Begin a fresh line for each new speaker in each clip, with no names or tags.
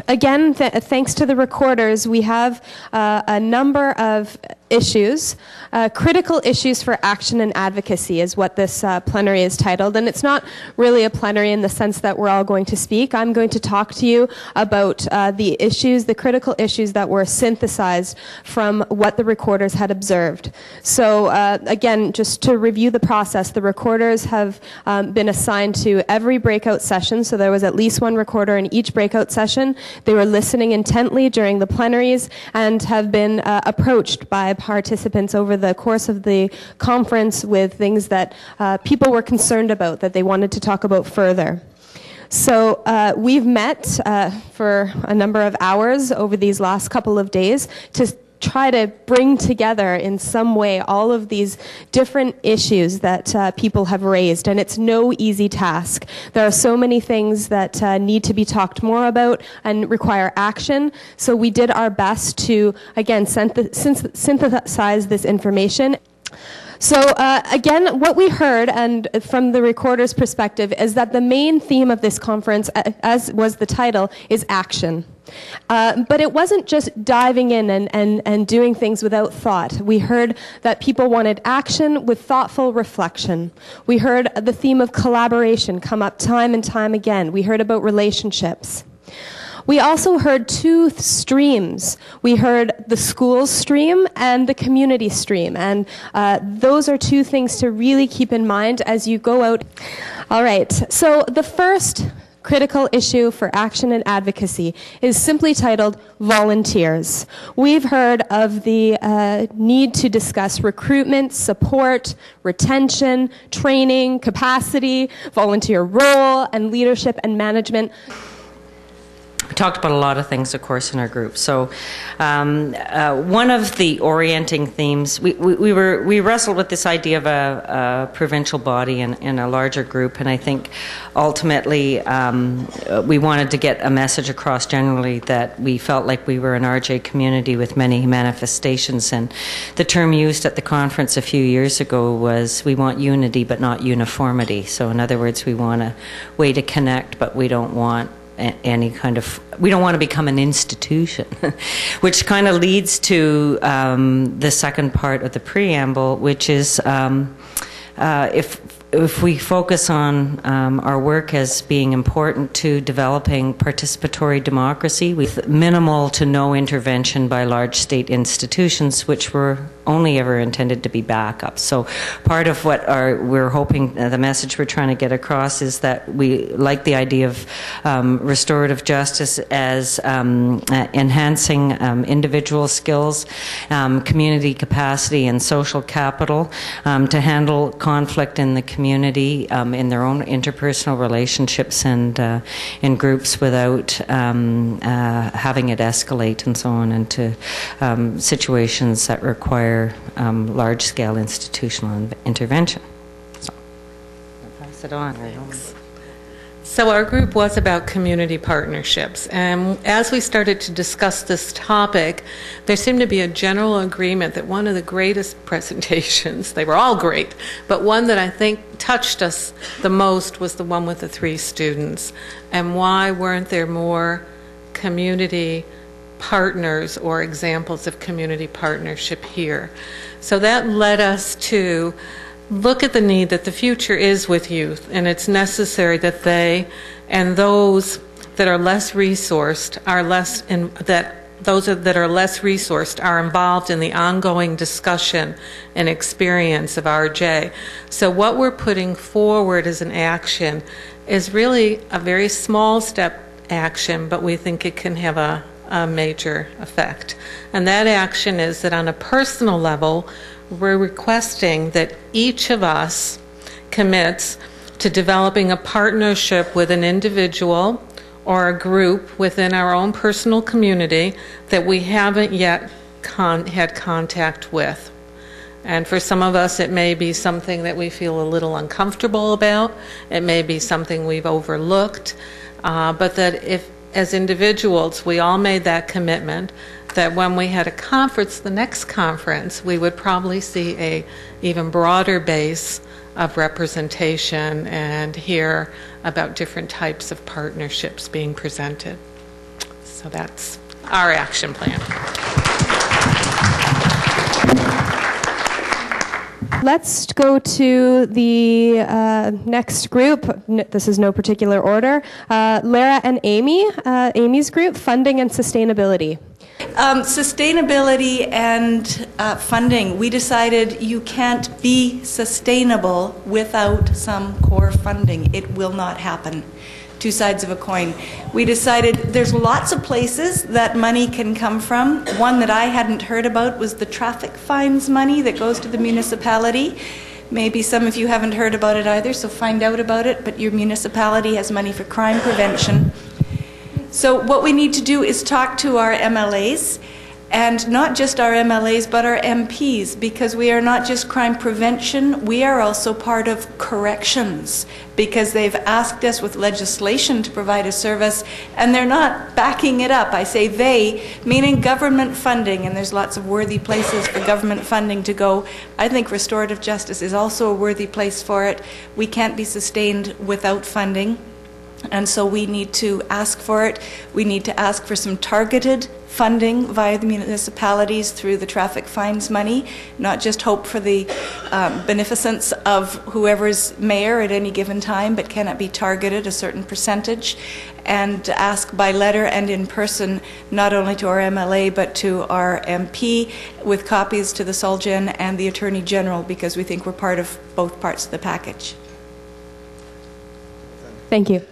Again, thanks to the recorders, we have a number of issues. Critical issues for action and advocacy is what this plenary is titled. And it's not really a plenary in the sense that we're all going to speak. I'm going to talk to you about the issues, the critical issues that were synthesized from what the recorders had observed. So again, just to review the process, the recorders have been assigned to every breakout session. So there was at least one recorder in each breakout session. They were listening intently during the plenaries and have been approached by participants over the course of the conference with things that people were concerned about, that they wanted to talk about further. So we've met for a number of hours over these last couple of days to try to bring together in some way all of these different issues that people have raised, and it's no easy task. There are so many things that need to be talked more about and require action, so we did our best to, again, synthesize this information. So again, what we heard, and from the recorder's perspective, is that the main theme of this conference, as was the title, is action. But it wasn't just diving in and doing things without thought. We heard that people wanted action with thoughtful reflection. We heard the theme of collaboration come up time and time again. We heard about relationships. We also heard two streams. We heard the school stream and the community stream. And those are two things to really keep in mind as you go out. All right, so the first critical issue for action and advocacy is simply titled volunteers. We've heard of the need to discuss recruitment, support, retention, training, capacity, volunteer role, and leadership and management.
We talked about a lot of things, of course, in our group. So one of the orienting themes, we wrestled with this idea of a provincial body in a larger group, and I think ultimately we wanted to get a message across generally that we felt like we were an RJ community with many manifestations, and the term used at the conference a few years ago was we want unity but not uniformity. So in other words, we want a way to connect, but we don't want any kind of, we don't want to become an institution, which kind of leads to the second part of the preamble, which is if we focus on our work as being important to developing participatory democracy with minimal to no intervention by large state institutions, which were only ever intended to be backups. So part of what we're hoping, the message we're trying to get across is that we like the idea of restorative justice as enhancing individual skills, community capacity, and social capital to handle conflict in the community in their own interpersonal relationships and in groups without having it escalate and so on into situations that require large-scale institutional intervention. So, I'll pass it on.
Thanks. So our group was about community partnerships, and as we started to discuss this topic, there seemed to be a general agreement that one of the greatest presentations, they were all great, but one that I think touched us the most was the one with the 3 students. And why weren't there more community partners or examples of community partnership here? So that led us to look at the need that the future is with youth, and it's necessary that they and those that are less resourced are involved in the ongoing discussion and experience of RJ. So what we're putting forward as an action is really a very small step action, but we think it can have a major effect. And that action is that on a personal level, we're requesting that each of us commits to developing a partnership with an individual or a group within our own personal community that we haven't yet had contact with. And for some of us, it may be something that we feel a little uncomfortable about. It may be something we've overlooked. But that if, as individuals, we all made that commitment, that when we had a conference, the next conference, we would probably see a even broader base of representation and hear about different types of partnerships being presented. So that's our action plan.
Let's go to the next group. This is no particular order. Lara and Amy, Amy's group, Funding and Sustainability.
Sustainability and funding. We decided you can't be sustainable without some core funding. It will not happen. Two sides of a coin. We decided there's lots of places that money can come from. One that I hadn't heard about was the traffic fines money that goes to the municipality. Maybe some of you haven't heard about it either, so find out about it, but your municipality has money for crime prevention. So what we need to do is talk to our MLAs, and not just our MLAs, but our MPs, because we are not just crime prevention, we are also part of corrections, because they've asked us with legislation to provide a service, and they're not backing it up. I say they, meaning government funding, and there's lots of worthy places for government funding to go. I think restorative justice is also a worthy place for it. We can't be sustained without funding. And so we need to ask for it. We need to ask for some targeted funding via the municipalities through the traffic fines money, not just hope for the beneficence of whoever's mayor at any given time, but can it be targeted a certain percentage, and ask by letter and in person, not only to our MLA, but to our MP, with copies to the Solgen and the Attorney General, because we think we're part of both parts of the package.
Thank you.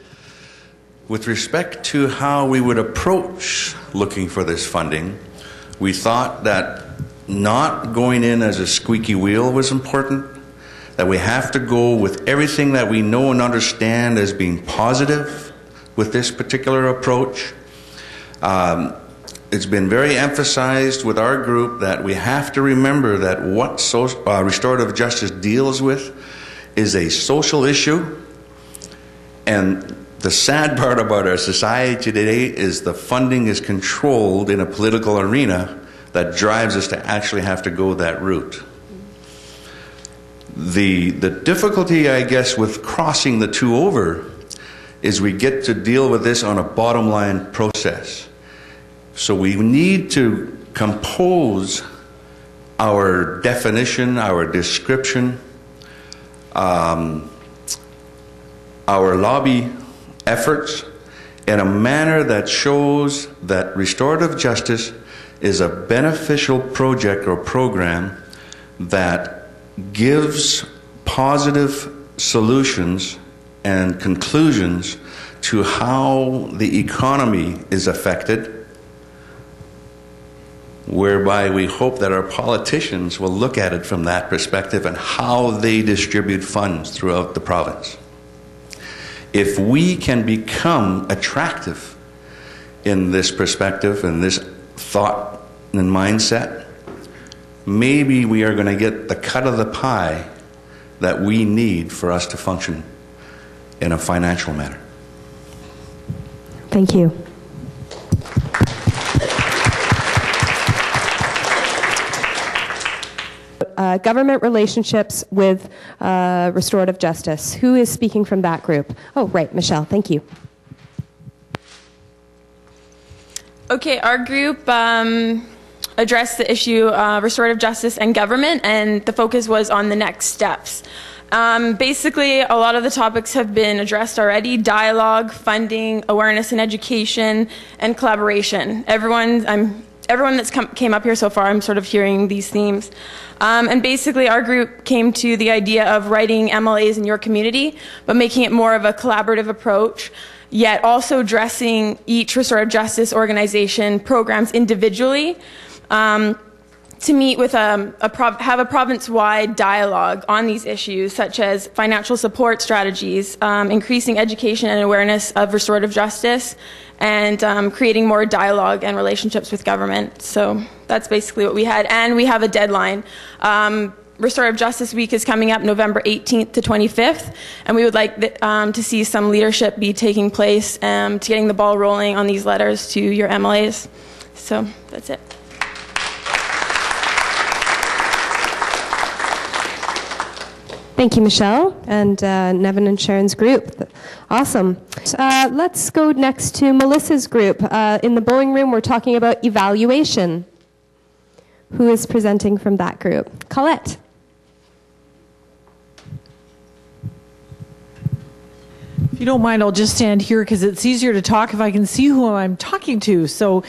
With respect to how we would approach looking for this funding, we thought that not going in as a squeaky wheel was important, that we have to go with everything that we know and understand as being positive with this particular approach. It's been very emphasized with our group that we have to remember that what restorative justice deals with is a social issue, and the sad part about our society today is the funding is controlled in a political arena that drives us to actually have to go that route. The difficulty, I guess, with crossing the two over is we get to deal with this on a bottom line process. So we need to compose our definition, our description, our lobby efforts in a manner that shows that restorative justice is a beneficial project or program that gives positive solutions and conclusions to how the economy is affected, whereby we hope that our politicians will look at it from that perspective and how they distribute funds throughout the province. If we can become attractive in this perspective and this thought and mindset, maybe we are going to get the cut of the pie that we need for us to function in a financial manner.
Thank you. Government relationships with restorative justice. Who is speaking from that group? Oh, right, Michelle, thank you.
Okay, our group addressed the issue of restorative justice and government, and the focus was on the next steps. Basically, a lot of the topics have been addressed already: dialogue, funding, awareness and education, and collaboration. Everyone that's came up here so far, I'm sort of hearing these themes. And basically, our group came to the idea of writing MLAs in your community, but making it more of a collaborative approach, yet also addressing each restorative justice organization programs individually, to meet with have a province-wide dialogue on these issues, such as financial support strategies, increasing education and awareness of restorative justice, and creating more dialogue and relationships with government. So that's basically what we had, and we have a deadline. Restorative Justice Week is coming up November 18th to 25th, and we would like to see some leadership be taking place to getting the ball rolling on these letters to your MLAs. So that's it.
Thank you, Michelle, and Nevin and Sharon's group. Awesome. Let's go next to Melissa's group. In the bowling room, we're talking about evaluation. Who is presenting from that group? Colette.
If you don't mind, I'll just stand here because it's easier to talk if I can see who I'm talking to. So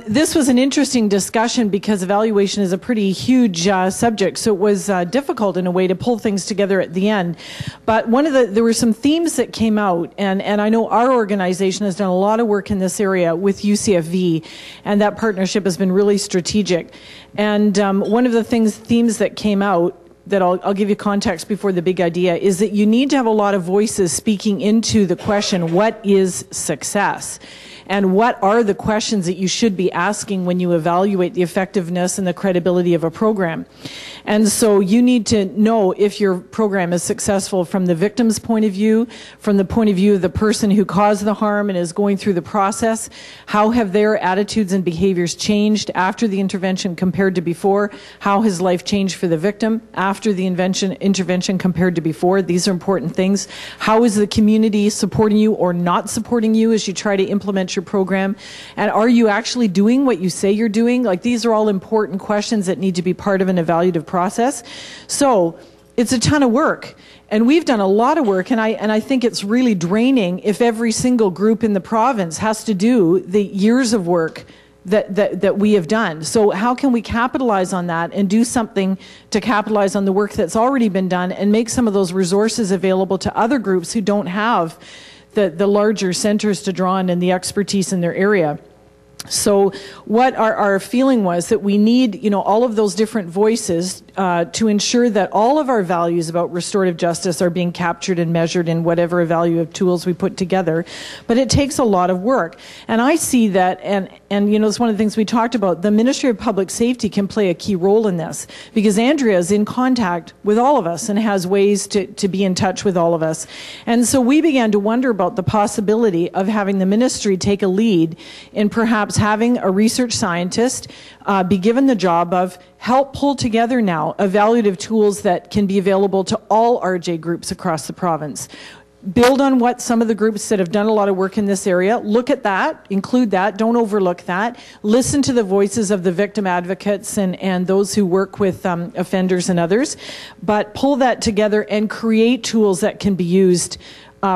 this was an interesting discussion because evaluation is a pretty huge subject. So it was difficult in a way to pull things together at the end. But there were some themes that came out, and I know our organization has done a lot of work in this area with UCFV, and that partnership has been really strategic. And one of the themes that came out that I'll give you context before the big idea is that you need to have a lot of voices speaking into the question, what is success? And what are the questions that you should be asking when you evaluate the effectiveness and the credibility of a program? And so you need to know if your program is successful from the victim's point of view, from the point of view of the person who caused the harm and is going through the process. How have their attitudes and behaviors changed after the intervention compared to before? How has life changed for the victim after the intervention compared to before? These are important things. How is the community supporting you or not supporting you as you try to implement your program? And are you actually doing what you say you're doing? Like, these are all important questions that need to be part of an evaluative process. So it's a ton of work, and we've done a lot of work, and I think it's really draining if every single group in the province has to do the years of work that we have done. So how can we capitalize on that and do something to capitalize on the work that's already been done and make some of those resources available to other groups who don't have the larger centers to draw on and the expertise in their area? So what our feeling was that we need, all of those different voices to ensure that all of our values about restorative justice are being captured and measured in whatever evaluative tools we put together. But it takes a lot of work. And I see that, and it's one of the things we talked about, the Ministry of Public Safety can play a key role in this, because Andrea is in contact with all of us and has ways to be in touch with all of us. And so we began to wonder about the possibility of having the ministry take a lead in perhaps having a research scientist be given the job of help pull together now evaluative tools that can be available to all RJ groups across the province. Build on what some of the groups that have done a lot of work in this area, look at that, include that, don't overlook that, listen to the voices of the victim advocates and those who work with offenders and others, but pull that together and create tools that can be used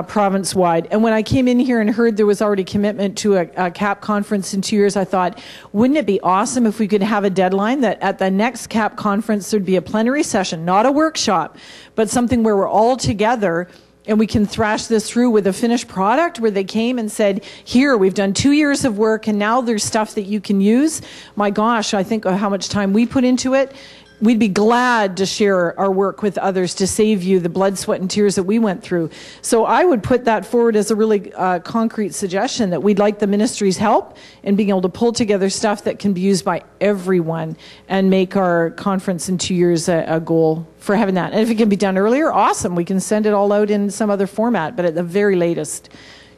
province-wide. And when I came in here and heard there was already commitment to a CAP conference in 2 years, I thought, wouldn't it be awesome if we could have a deadline that at the next CAP conference there'd be a plenary session, not a workshop, but something where we're all together and we can thrash this through with a finished product, where they came and said, here, we've done 2 years of work and now there's stuff that you can use. My gosh, I think of how much time we put into it. We'd be glad to share our work with others to save you the blood, sweat, and tears that we went through. So I would put that forward as a really concrete suggestion, that we'd like the ministry's help in being able to pull together stuff that can be used by everyone and make our conference in 2 years a goal for having that. And if it can be done earlier, awesome. We can send it all out in some other format, but at the very latest,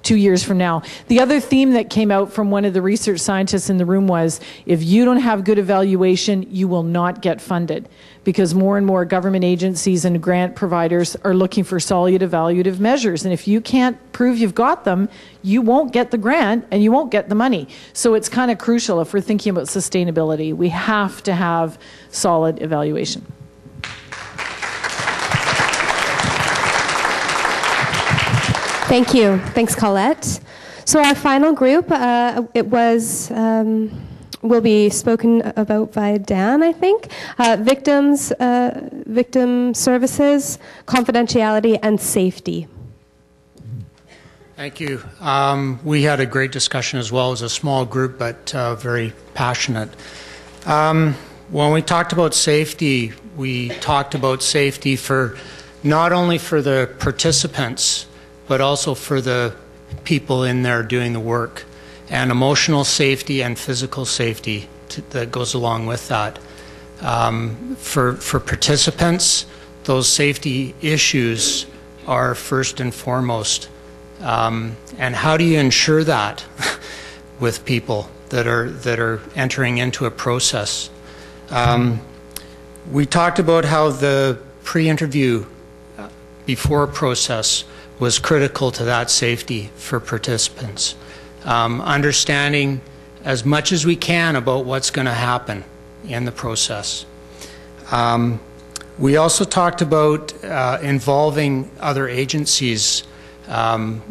2 years from now. The other theme that came out from one of the research scientists in the room was, if you don't have good evaluation, you will not get funded, because more and more government agencies and grant providers are looking for solid evaluative measures. And if you can't prove you've got them, you won't get the grant and you won't get the money. So it's kind of crucial if we're thinking about sustainability. We have to have solid evaluation.
Thank you. Thanks, Colette. So our final group, will be spoken about by Dan, I think. Victim services, confidentiality, and safety.
Thank you. We had a great discussion as well. As a small group, but very passionate. When we talked about safety, we talked about safety for not only for the participants, but also for the people in there doing the work, and emotional safety and physical safety that goes along with that. For participants, those safety issues are first and foremost. And how do you ensure that with people that are entering into a process? We talked about how the pre-interview before a process was critical to that safety for participants. Understanding as much as we can about what's going to happen in the process. We also talked about involving other agencies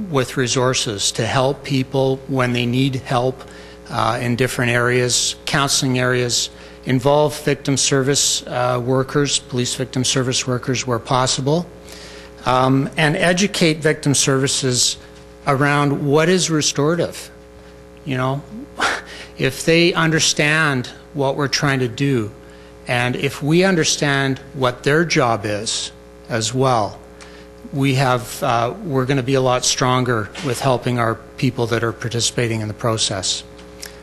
with resources to help people when they need help in different areas, counseling areas, involve victim service workers, police victim service workers where possible, and educate victim services around what is restorative. You know, if they understand what we're trying to do, and if we understand what their job is as well, we're going to be a lot stronger with helping our people that are participating in the process.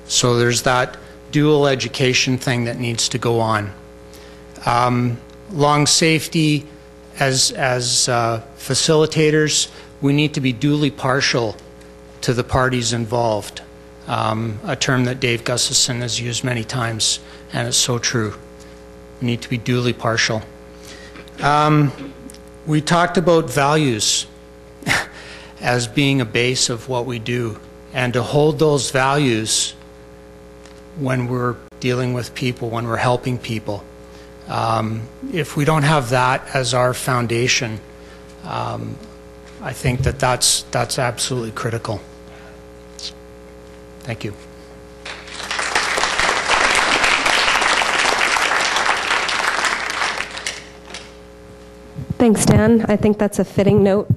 So there's that dual education thing that needs to go on. Long safety, as facilitators, we need to be duly partial to the parties involved, a term that Dave Gustafson has used many times, and it's so true. We need to be duly partial. We talked about values as being a base of what we do, and to hold those values when we're dealing with people, when we're helping people. If we don't have that as our foundation, I think that's absolutely critical. Thank you.
Thanks, Dan. I think that's a fitting note.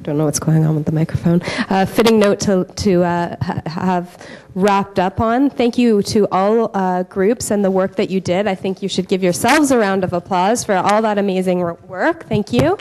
Don't know what's going on with the microphone. Fitting note to have wrapped up on. Thank you to all groups and the work that you did. I think you should give yourselves a round of applause for all that amazing work. Thank you.